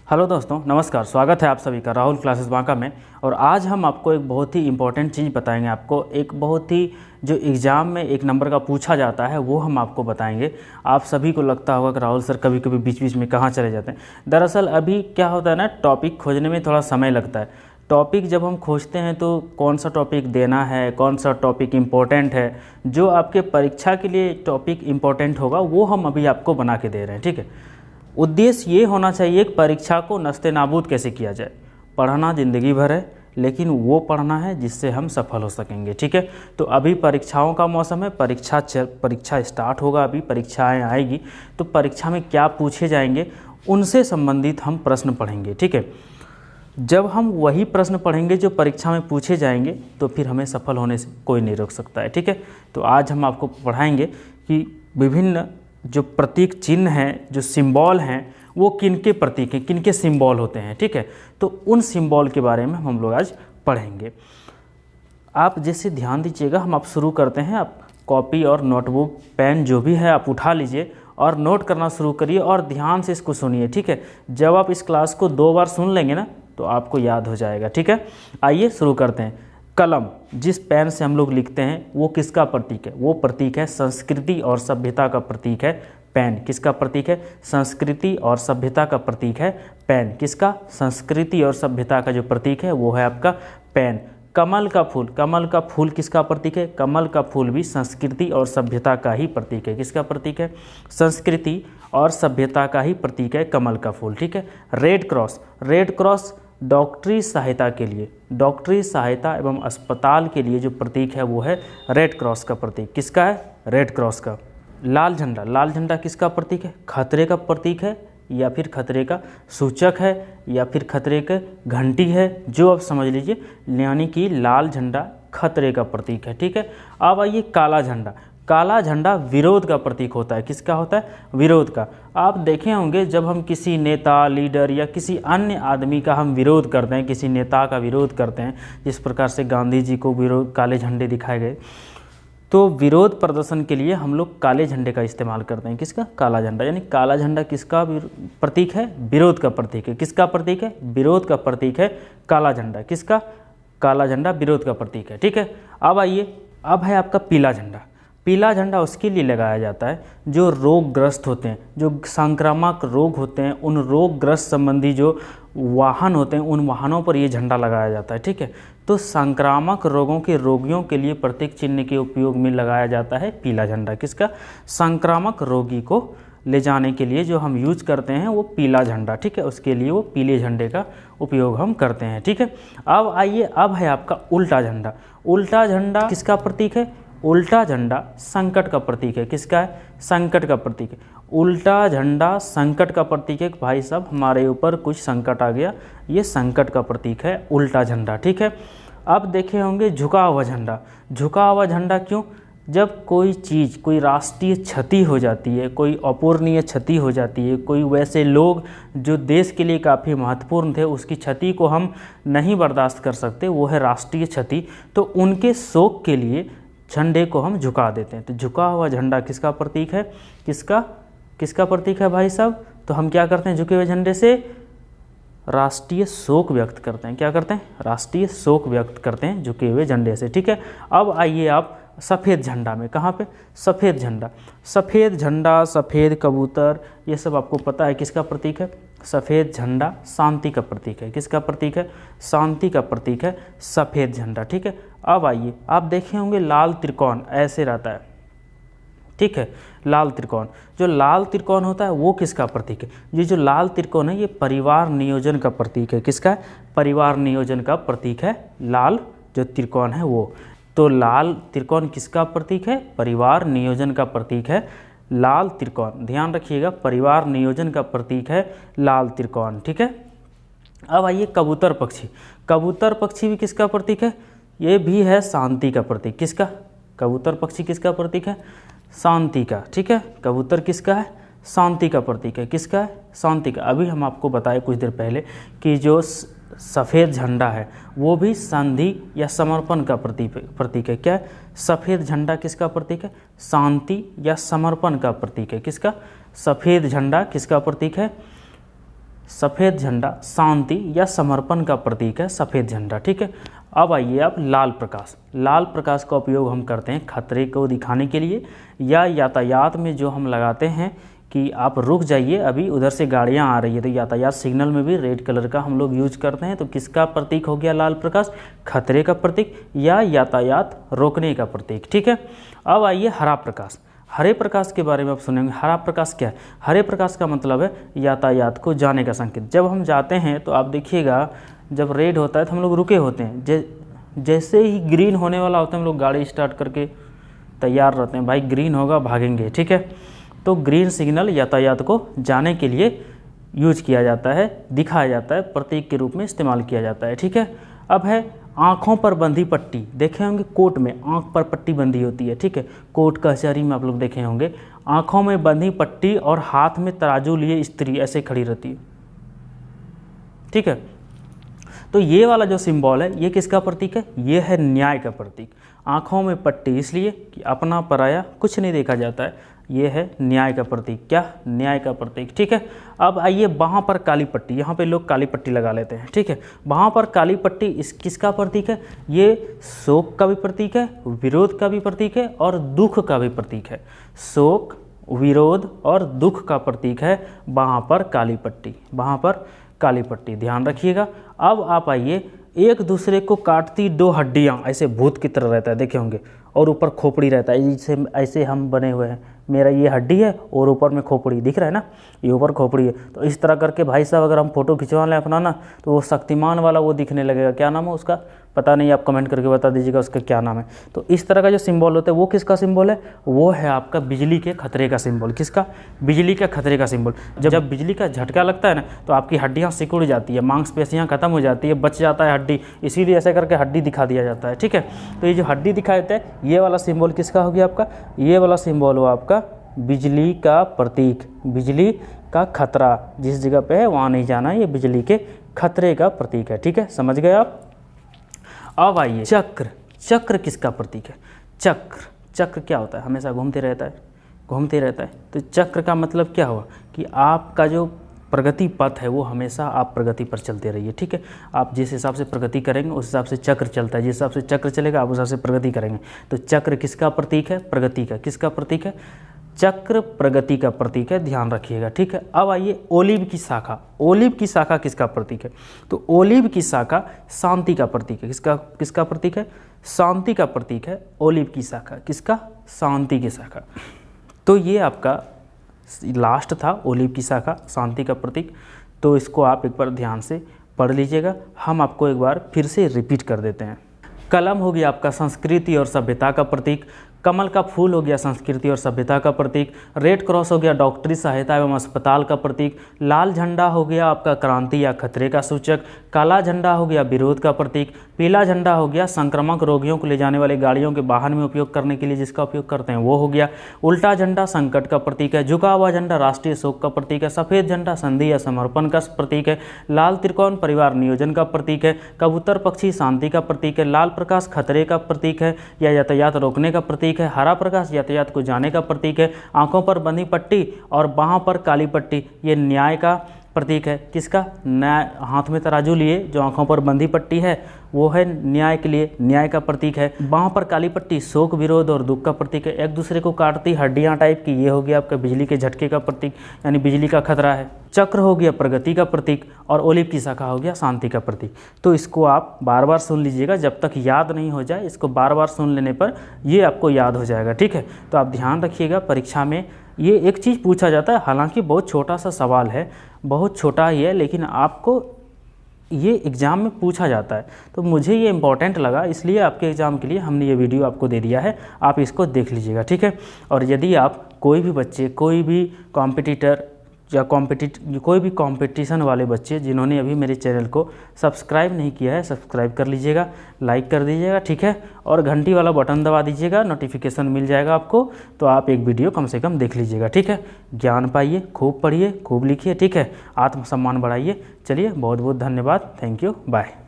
Hello दोस्तों, नमस्कार। स्वागत है आप सभी का राहुल क्लासेस बांका में। और आज हम आपको एक बहुत ही इम्पोर्टेंट चीज़ बताएंगे। आपको एक बहुत ही जो एग्ज़ाम में एक नंबर का पूछा जाता है वो हम आपको बताएंगे। आप सभी को लगता होगा कि राहुल सर कभी कभी बीच बीच में कहाँ चले जाते हैं। दरअसल अभी क्या होता है ना, टॉपिक खोजने में थोड़ा समय लगता है। टॉपिक जब हम खोजते हैं तो कौन सा टॉपिक देना है, कौन सा टॉपिक इम्पोर्टेंट है, जो आपके परीक्षा के लिए टॉपिक इम्पोर्टेंट होगा वो हम अभी आपको बना के दे रहे हैं। ठीक है, उद्देश्य ये होना चाहिए कि परीक्षा को नस्ते नाबूद कैसे किया जाए। पढ़ना ज़िंदगी भर है, लेकिन वो पढ़ना है जिससे हम सफल हो सकेंगे। ठीक है, तो अभी परीक्षाओं का मौसम है। परीक्षा स्टार्ट होगा, अभी परीक्षाएं आएगी तो परीक्षा में क्या पूछे जाएंगे उनसे संबंधित हम प्रश्न पढ़ेंगे। ठीक है, जब हम वही प्रश्न पढ़ेंगे जो परीक्षा में पूछे जाएंगे तो फिर हमें सफल होने से कोई नहीं रोक सकता है। ठीक है, तो आज हम आपको पढ़ाएंगे कि विभिन्न जो प्रतीक चिन्ह हैं, जो सिंबल हैं, वो किनके प्रतीक हैं, किनके सिंबल होते हैं। ठीक है, तो उन सिंबल के बारे में हम लोग आज पढ़ेंगे। आप जैसे ध्यान दीजिएगा, हम आप शुरू करते हैं। आप कॉपी और नोटबुक पेन जो भी है आप उठा लीजिए और नोट करना शुरू करिए और ध्यान से इसको सुनिए। ठीक है, जब आप इस क्लास को 2 बार सुन लेंगे ना तो आपको याद हो जाएगा। ठीक है, आइए शुरू करते हैं। कलम, जिस पेन से हम लोग लिखते हैं वो किसका प्रतीक है? वो प्रतीक है संस्कृति और सभ्यता का प्रतीक है पेन। किसका प्रतीक है? संस्कृति और सभ्यता का प्रतीक है पेन। किसका? संस्कृति और सभ्यता का जो प्रतीक है वो है आपका पेन। कमल का फूल, कमल का फूल किसका प्रतीक है? कमल का फूल भी संस्कृति और सभ्यता का ही प्रतीक है। किसका प्रतीक है? संस्कृति और सभ्यता का ही प्रतीक है कमल का फूल। ठीक है, रेड क्रॉस, रेड क्रॉस डॉक्टरी सहायता के लिए, डॉक्टरी सहायता एवं अस्पताल के लिए जो प्रतीक है वो है रेड क्रॉस का प्रतीक। किसका है? रेड क्रॉस का। लाल झंडा, लाल झंडा किसका प्रतीक है? खतरे का प्रतीक है या फिर खतरे का सूचक है या फिर खतरे का घंटी है, जो आप समझ लीजिए, यानी कि लाल झंडा खतरे का प्रतीक है। ठीक है, अब आइए काला झंडा। काला झंडा विरोध का प्रतीक होता है। किसका होता है? विरोध का। आप देखे होंगे जब हम किसी नेता, लीडर या किसी अन्य आदमी का हम विरोध करते हैं, किसी नेता का विरोध करते हैं, जिस प्रकार से गांधी जी को विरोध काले झंडे दिखाए गए, तो विरोध प्रदर्शन के लिए हम लोग काले झंडे का इस्तेमाल करते हैं। किसका? काला झंडा। यानी काला झंडा किसका प्रतीक है? विरोध का प्रतीक है। किसका प्रतीक है? विरोध का प्रतीक है काला झंडा। किसका? काला झंडा विरोध का प्रतीक है। ठीक है, अब आइए, अब है आपका पीला झंडा। पीला झंडा उसके लिए लगाया जाता है जो रोगग्रस्त होते हैं, जो संक्रामक रोग होते हैं, उन रोगग्रस्त संबंधी जो वाहन होते हैं उन वाहनों पर ये झंडा लगाया जाता है। ठीक है, तो संक्रामक रोगों के रोगियों के लिए प्रतीक चिन्ह के उपयोग में लगाया जाता है पीला झंडा। किसका? संक्रामक रोगी को ले जाने के लिए जो हम यूज करते हैं वो पीला झंडा। ठीक है, उसके लिए वो पीले झंडे का उपयोग हम करते हैं। ठीक है, अब आइए, अब है आपका उल्टा झंडा। उल्टा झंडा किसका प्रतीक है? उल्टा झंडा संकट का प्रतीक है। किसका है? संकट का प्रतीक है। उल्टा झंडा संकट का प्रतीक है। भाई साहब हमारे ऊपर कुछ संकट आ गया, ये संकट का प्रतीक है उल्टा झंडा। ठीक है, अब देखे होंगे झुका हुआ झंडा। झुका हुआ झंडा क्यों? जब कोई चीज़, कोई राष्ट्रीय क्षति हो जाती है, कोई अपूरणीय क्षति हो जाती है, कोई वैसे लोग जो देश के लिए काफ़ी महत्वपूर्ण थे उसकी क्षति को हम नहीं बर्दाश्त कर सकते, वो है राष्ट्रीय क्षति, तो उनके शोक के लिए झंडे को हम झुका देते हैं। तो झुका हुआ झंडा किसका प्रतीक है? किसका प्रतीक है भाई साहब? तो हम क्या करते हैं? झुके हुए झंडे से राष्ट्रीय शोक व्यक्त करते हैं। क्या करते हैं? राष्ट्रीय शोक व्यक्त करते हैं झुके हुए झंडे से। ठीक है, अब आइए आप सफ़ेद झंडा में। कहाँ पे? सफ़ेद झंडा। सफ़ेद झंडा, सफ़ेद कबूतर, ये सब आपको पता है किसका प्रतीक है? सफ़ेद झंडा शांति का प्रतीक है। किसका प्रतीक है? शांति का प्रतीक है सफ़ेद झंडा। ठीक है, अब आइए, आप देखे होंगे लाल त्रिकोण ऐसे रहता है। ठीक है, लाल त्रिकोण, जो लाल त्रिकोण होता है वो किसका प्रतीक है? ये जो लाल त्रिकोण है ये परिवार नियोजन का प्रतीक है। किसका है? परिवार नियोजन का प्रतीक है लाल जो त्रिकोण है वो। तो लाल त्रिकोण किसका प्रतीक है? परिवार नियोजन का प्रतीक है लाल त्रिकोण। ध्यान रखिएगा, परिवार नियोजन का प्रतीक है लाल त्रिकोण। ठीक है, अब आइए कबूतर पक्षी। कबूतर पक्षी भी किसका प्रतीक है? ये भी है शांति का प्रतीक। किसका? कबूतर पक्षी किसका प्रतीक है? शांति का। ठीक है, कबूतर किसका है? शांति का प्रतीक है। किसका है? शांति का। अभी हम आपको बताए कुछ देर पहले कि जो सफ़ेद झंडा है वो भी संधि या समर्पण का प्रतीक है। क्या है? सफ़ेद झंडा किसका प्रतीक है? शांति या समर्पण का प्रतीक है। किसका? सफ़ेद झंडा किसका प्रतीक है? सफ़ेद झंडा शांति या समर्पण का प्रतीक है सफ़ेद झंडा, ठीक है। अब आइए आप लाल प्रकाश। लाल प्रकाश का उपयोग हम करते हैं खतरे को दिखाने के लिए या यातायात में जो हम लगाते हैं कि आप रुक जाइए, अभी उधर से गाड़ियां आ रही है, तो यातायात सिग्नल में भी रेड कलर का हम लोग यूज करते हैं। तो किसका प्रतीक हो गया लाल प्रकाश? खतरे का प्रतीक या यातायात रोकने का प्रतीक, ठीक है। अब आइए हरा प्रकाश। हरे प्रकाश के बारे में आप सुनेंगे। हरा प्रकाश क्या है? हरे प्रकाश का मतलब है यातायात को जाने का संकेत। जब हम जाते हैं तो आप देखिएगा जब रेड होता है तो हम लोग रुके होते हैं, जैसे ही ग्रीन होने वाला होता है हम लोग गाड़ी स्टार्ट करके तैयार रहते हैं, भाई ग्रीन होगा भागेंगे, ठीक है। तो ग्रीन सिग्नल यातायात को जाने के लिए यूज किया जाता है, दिखाया जाता है, प्रतीक के रूप में इस्तेमाल किया जाता है, ठीक है। अब है आँखों पर बंधी पट्टी। देखे होंगे कोर्ट में आँख पर पट्टी बंधी होती है, ठीक है। कोर्ट कचहरी में आप लोग देखे होंगे आँखों में बंधी पट्टी और हाथ में तराजू लिए स्त्री ऐसे खड़ी रहती है, ठीक है। तो ये वाला जो सिंबल है ये किसका प्रतीक है? ये है न्याय का प्रतीक। आँखों में पट्टी इसलिए कि अपना पराया कुछ नहीं देखा जाता है, ये है न्याय का प्रतीक। क्या? न्याय का प्रतीक, ठीक है। अब आइए वहाँ पर काली पट्टी। यहाँ पे लोग काली पट्टी लगा लेते हैं, ठीक है। वहाँ पर काली पट्टी इस किसका प्रतीक है? ये शोक का भी प्रतीक है, विरोध का भी प्रतीक है और दुख का भी प्रतीक है। शोक, विरोध और दुख का प्रतीक है वहाँ पर काली पट्टी, वहाँ पर काली पट्टी, ध्यान रखिएगा। अब आप आइए एक दूसरे को काटती दो हड्डियाँ, ऐसे भूत की तरह रहता है, देखे होंगे, और ऊपर खोपड़ी रहता है, जैसे ऐसे हम बने हुए हैं, मेरा ये हड्डी है और ऊपर में खोपड़ी दिख रहा है ना, ये ऊपर खोपड़ी है। तो इस तरह करके भाई साहब अगर हम फोटो खिंचवा लें अपना ना, तो वो शक्तिमान वाला वो दिखने लगेगा। क्या नाम है उसका पता नहीं, आप कमेंट करके बता दीजिएगा उसका क्या नाम है। तो इस तरह का जो सिंबल होता है वो किसका सिंबल है? वो है आपका बिजली के खतरे का सिंबल। किसका? बिजली के खतरे का सिंबल। जब बिजली का झटका लगता है ना तो आपकी हड्डियाँ सिकुड़ जाती है, मांसपेशियाँ खत्म हो जाती है, बच जाता है हड्डी, इसीलिए ऐसे करके हड्डी दिखा दिया जाता है, ठीक है। तो ये जो हड्डी दिखाया जाता है ये वाला सिंबल किसका हो गया आपका? ये वाला सिंबल हो आपका बिजली का प्रतीक, बिजली का खतरा। जिस जगह पे है वहाँ नहीं जाना, ये बिजली के खतरे का प्रतीक है, ठीक है, समझ गए आप। अब आइए चक्र। चक्र किसका प्रतीक है? चक्र, चक्र क्या होता है? हमेशा घूमते रहता है, घूमते रहता है। तो चक्र का मतलब क्या हुआ कि आपका जो प्रगति पथ है वो हमेशा आप प्रगति पर चलते रहिए, ठीक है। आप जिस हिसाब से प्रगति करेंगे उस हिसाब से चक्र चलता है, जिस हिसाब से चक्र चलेगा आप उस हिसाब से प्रगति करेंगे। तो चक्र किसका प्रतीक है? प्रगति का। किसका प्रतीक है? चक्र प्रगति का प्रतीक है, ध्यान रखिएगा, ठीक है। अब आइए ओलिव की शाखा। ओलिव की शाखा किसका प्रतीक है? तो ओलिव की शाखा शांति का प्रतीक है। किसका प्रतीक है? शांति का प्रतीक है ओलिव की शाखा। किसका? शांति की शाखा। तो ये आपका लास्ट था, ओलिव की शाखा शांति का प्रतीक। तो इसको आप एक बार ध्यान से पढ़ लीजिएगा, हम आपको एक बार फिर से रिपीट कर देते हैं। कलम हो गया आपका संस्कृति और सभ्यता का प्रतीक। कमल का फूल हो गया संस्कृति और सभ्यता का प्रतीक। रेड क्रॉस हो गया डॉक्टरी सहायता एवं अस्पताल का प्रतीक। लाल झंडा हो गया आपका क्रांति या खतरे का सूचक। काला झंडा हो गया विरोध का प्रतीक। पीला झंडा हो गया संक्रामक रोगियों को ले जाने वाले गाड़ियों के वाहन में उपयोग करने के लिए जिसका उपयोग करते हैं वो हो गया। उल्टा झंडा संकट का प्रतीक है। झुका हुआ झंडा राष्ट्रीय शोक का प्रतीक है। सफ़ेद झंडा संधि या समर्पण का प्रतीक है। लाल त्रिकोण परिवार नियोजन का प्रतीक है। कबूतर पक्षी शांति का प्रतीक है। लाल प्रकाश खतरे का प्रतीक है या यातायात रोकने का प्रतीक है। हरा प्रकाश यातायात को जाने का प्रतीक है। आंखों पर बंधी पट्टी और बाहों पर काली पट्टी ये न्याय का प्रतीक है। किसका? न्याय। हाथ में तराजू लिए जो आंखों पर बंधी पट्टी है वो है न्याय के लिए, न्याय का प्रतीक है। बाहों पर काली पट्टी शोक विरोध और दुख का प्रतीक है। एक दूसरे को काटती हड्डियां टाइप की ये हो गया आपका बिजली के झटके का प्रतीक यानी बिजली का खतरा है। चक्र हो गया प्रगति का प्रतीक और ओलिव की शाखा हो गया शांति का प्रतीक। तो इसको आप बार बार सुन लीजिएगा, जब तक याद नहीं हो जाए इसको बार बार सुन लेने पर ये आपको याद हो जाएगा, ठीक है। तो आप ध्यान रखिएगा, परीक्षा में ये एक चीज़ पूछा जाता है, हालांकि बहुत छोटा सा सवाल है, बहुत छोटा ही है, लेकिन आपको ये एग्ज़ाम में पूछा जाता है। तो मुझे ये इम्पॉर्टेंट लगा, इसलिए आपके एग्ज़ाम के लिए हमने ये वीडियो आपको दे दिया है, आप इसको देख लीजिएगा, ठीक है। और यदि आप कोई भी बच्चे, कोई भी कॉम्पिटिटर या कोई भी कंपटीशन वाले बच्चे जिन्होंने अभी मेरे चैनल को सब्सक्राइब नहीं किया है, सब्सक्राइब कर लीजिएगा, लाइक कर दीजिएगा, ठीक है। और घंटी वाला बटन दबा दीजिएगा, नोटिफिकेशन मिल जाएगा आपको, तो आप एक वीडियो कम से कम देख लीजिएगा, ठीक है। ज्ञान पाइए, खूब पढ़िए, खूब लिखिए, ठीक है। आत्मसम्मान बढ़ाइए। चलिए, बहुत बहुत धन्यवाद, थैंक यू, बाय।